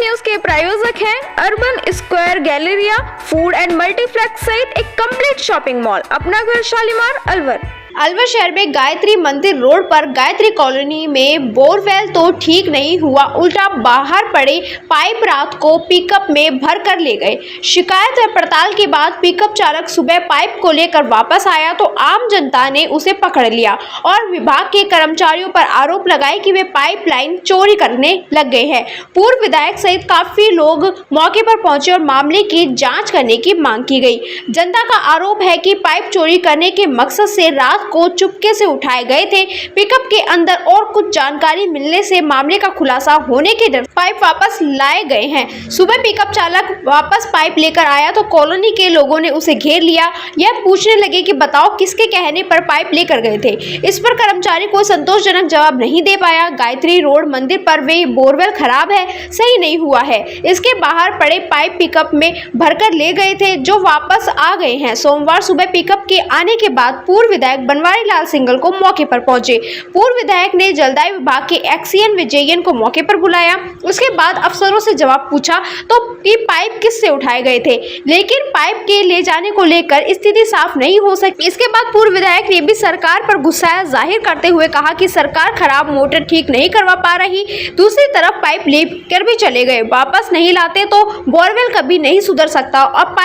News के प्रायोजक हैं urban square Galleria food and multiplex सहित एक कंप्लीट शॉपिंग मॉल। अपना घर शालीमार अलवर। अलवर शहर में गायत्री मंदिर रोड पर गायत्री कॉलोनी में बोरवेल तो ठीक नहीं हुआ, उल्टा बाहर पड़े पाइप रात को पिकअप में भर कर ले गए। शिकायत व पड़ताल के बाद पिकअप चालक सुबह पाइप को लेकर वापस आया तो आम जनता ने उसे पकड़ लिया और विभाग के कर्मचारियों पर आरोप लगाए कि वे पाइपलाइन चोरी करने लग गए हैं। पूर्व विधायक सहित काफी लोग मौके पर पहुंचे और मामले की जाँच करने की मांग की गई। जनता का आरोप है कि पाइप चोरी करने के मकसद से रात को चुपके से उठाए गए थे। पिकअप के अंदर और कुछ जानकारी मिलने से मामले का खुलासा होने के डर पाइप वापस लाए गए हैं। सुबह पिकअप चालक वापस पाइप लेकर आया तो कॉलोनी के लोगों ने उसे घेर लिया। यह पूछने लगे कि बताओ किसके कहने पर पाइप लेकर गए थे। इस पर कर्मचारी को संतोषजनक जवाब नहीं दे पाया। गायत्री रोड मंदिर पर वे बोरवेल खराब है, सही नहीं हुआ है, इसके बाहर पड़े पाइप पिकअप में भरकर ले गए थे जो वापस आ गए हैं। सोमवार सुबह पिकअप के आने के बाद पूर्व विधायक बनवारी लाल सिंघल को मौके पर पहुंचे। पूर्व विधायक ने जलदाय विभाग के एक्सीएन विजयन को मौके पर बुलाया। उसके बाद अफसरों से जवाब पूछा तो कि पाइप किससे उठाए गए थे, लेकिन पाइप के ले जाने को लेकर स्थिति साफ नहीं हो सकी। इसके बाद पूर्व विधायक ने भी सरकार पर गुस्सा जाहिर करते हुए कहा कि सरकार खराब मोटर ठीक नहीं करवा पा रही, दूसरी तरफ पाइप लेकर भी चले गए, वापस नहीं लाते तो बोरवेल कभी नहीं सुधर सकता। अब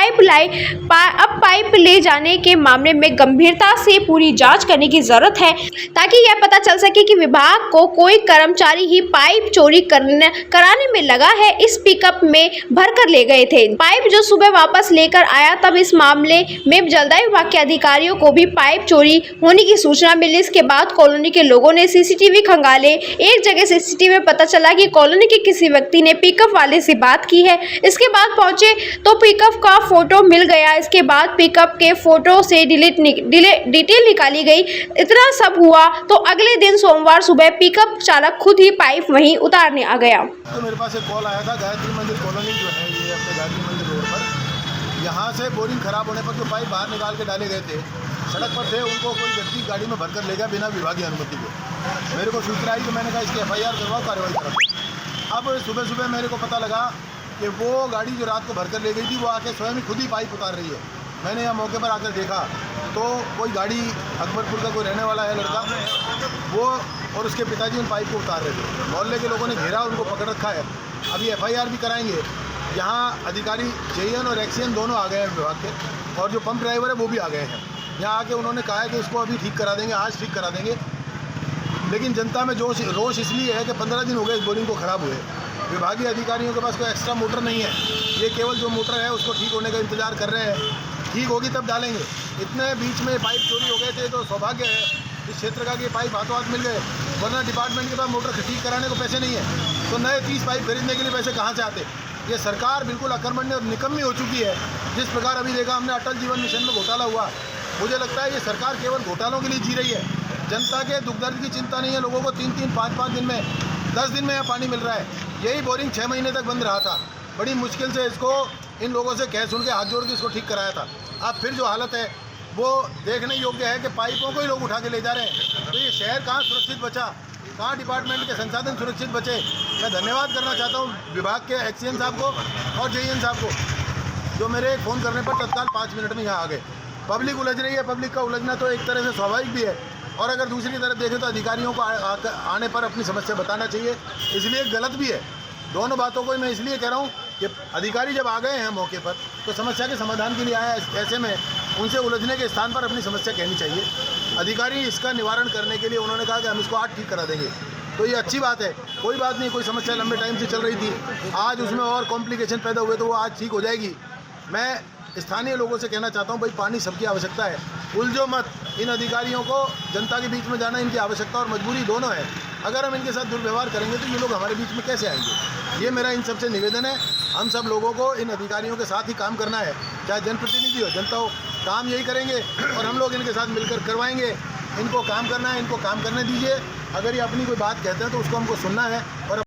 पाइप ले जाने के मामले में गंभीरता से पूरी जांच करने की जरूरत है ताकि यह पता चल सके कि विभाग को कोई कर्मचारी ही पाइप चोरी कराने में लगा है। इस पिकअप में भरकर ले गए थे पाइप जो सुबह वापस लेकर आया। तब इस मामले में जलदाय विभाग के अधिकारियों को भी पाइप चोरी होने की सूचना मिली। इसके बाद कॉलोनी के लोगों ने सीसीटीवी खंगाले। एक जगह सीसीटीवी में पता चला कि कॉलोनी के किसी व्यक्ति ने पिकअप वाले से बात की है। इसके बाद पहुंचे तो पिकअप का फोटो मिल गया। इसके बाद पिकअप के फोटो से डिटेल निकाली गई। इतना सब हुआ तो अगले दिन सोमवार सुबह पिकअप चालक खुद ही पाइप वहीं उतारने आ गया। तो मेरे पास एक कॉल आया था गायत्री मंदिर कॉलोनी जो है ये अपने गायत्री मंदिर रोड पर, यहाँ से बोरिंग खराब होने पर जो पाइप बाहर निकाल के डाले गए थे सड़क पर थे, उनको कोई व्यक्ति गाड़ी में भरकर ले गया बिना विभागीय अनुमति के। मेरे को सूचना आई तो मैंने कहा इसकी FIR करवाओ, कार्रवाई करो। अब सुबह सुबह मेरे को पता लगा कि वो गाड़ी जो रात को भरकर ले गई थी वो आके स्वयं खुद ही पाइप उतार रही है। मैंने यहाँ मौके पर आकर देखा तो कोई गाड़ी अकबरपुर का कोई रहने वाला है लड़का, वो और उसके पिताजी उन पाइप को उतार रहे थे। मोहल्ले के लोगों ने घेरा, उनको पकड़ रखा है। अभी FIR भी कराएंगे। यहाँ अधिकारी JN और एक्सीएन दोनों आ गए हैं विभाग के, और जो पंप ड्राइवर है वो भी आ गए हैं। यहाँ आके उन्होंने कहा है कि इसको अभी ठीक करा देंगे, आज ठीक करा देंगे। लेकिन जनता में रोष इसलिए है कि 15 दिन हो गए इस बोरिंग को ख़राब हुए। विभागीय अधिकारियों के पास कोई एक्स्ट्रा मोटर नहीं है, ये केवल जो मोटर है उसको ठीक होने का इंतज़ार कर रहे हैं। ठीक होगी तब डालेंगे। इतने बीच में पाइप चोरी हो गए थे तो सौभाग्य है इस क्षेत्र का कि पाइप हाथों हाथ मिल गए, वरना डिपार्टमेंट के पास मोटर ठीक कराने को पैसे नहीं है तो नए 30 पाइप खरीदने के लिए पैसे कहाँ से आते। ये सरकार बिल्कुल अकर्मण्य और निकम्मी हो चुकी है। जिस प्रकार अभी देखा हमने अटल जीवन मिशन में घोटाला हुआ, मुझे लगता है ये सरकार केवल घोटालों के लिए जी रही है। जनता के दुख दर्द की चिंता नहीं है। लोगों को 3-3, 5-5 दिन में, 10 दिन में यहाँ पानी मिल रहा है। यही बोरिंग 6 महीने तक बंद रहा था। बड़ी मुश्किल से इसको इन लोगों से कह सुन के हाथ जोड़ के इसको ठीक कराया था। अब फिर जो हालत है वो देखने योग्य है कि पाइपों को ही लोग उठा के ले जा रहे हैं। तो ये शहर कहाँ सुरक्षित बचा, कहाँ डिपार्टमेंट के संसाधन सुरक्षित बचे। मैं धन्यवाद करना चाहता हूँ विभाग के एक्सीएन साहब को और JN साहब को, जो मेरे फ़ोन करने पर तत्काल 5 मिनट में यहाँ आ गए। पब्लिक उलझ रही है, पब्लिक का उलझना तो एक तरह से स्वाभाविक भी है, और अगर दूसरी तरफ देखें तो अधिकारियों को आने पर अपनी समस्या बताना चाहिए, इसलिए गलत भी है। दोनों बातों को मैं इसलिए कह रहा हूँ कि अधिकारी जब आ गए हैं मौके पर तो समस्या के समाधान के लिए आया, ऐसे में उनसे उलझने के स्थान पर अपनी समस्या कहनी चाहिए। अधिकारी इसका निवारण करने के लिए उन्होंने कहा कि हम इसको आज ठीक करा देंगे, तो ये अच्छी बात है। कोई बात नहीं, कोई समस्या लंबे टाइम से चल रही थी, आज उसमें और कॉम्प्लिकेशन पैदा हुए तो वो आज ठीक हो जाएगी। मैं स्थानीय लोगों से कहना चाहता हूँ भाई पानी सबकी आवश्यकता है, उलझो मत। इन अधिकारियों को जनता के बीच में जाना इनकी आवश्यकता और मजबूरी दोनों है। अगर हम इनके साथ दुर्व्यवहार करेंगे तो ये लोग हमारे बीच में कैसे आएंगे। ये मेरा इन सबसे निवेदन है। हम सब लोगों को इन अधिकारियों के साथ ही काम करना है, चाहे जनप्रतिनिधि हो जनता हो, काम यही करेंगे और हम लोग इनके साथ मिलकर करवाएंगे। इनको काम करना है, इनको काम करने दीजिए। अगर ये अपनी कोई बात कहते हैं तो उसको हमको सुनना है और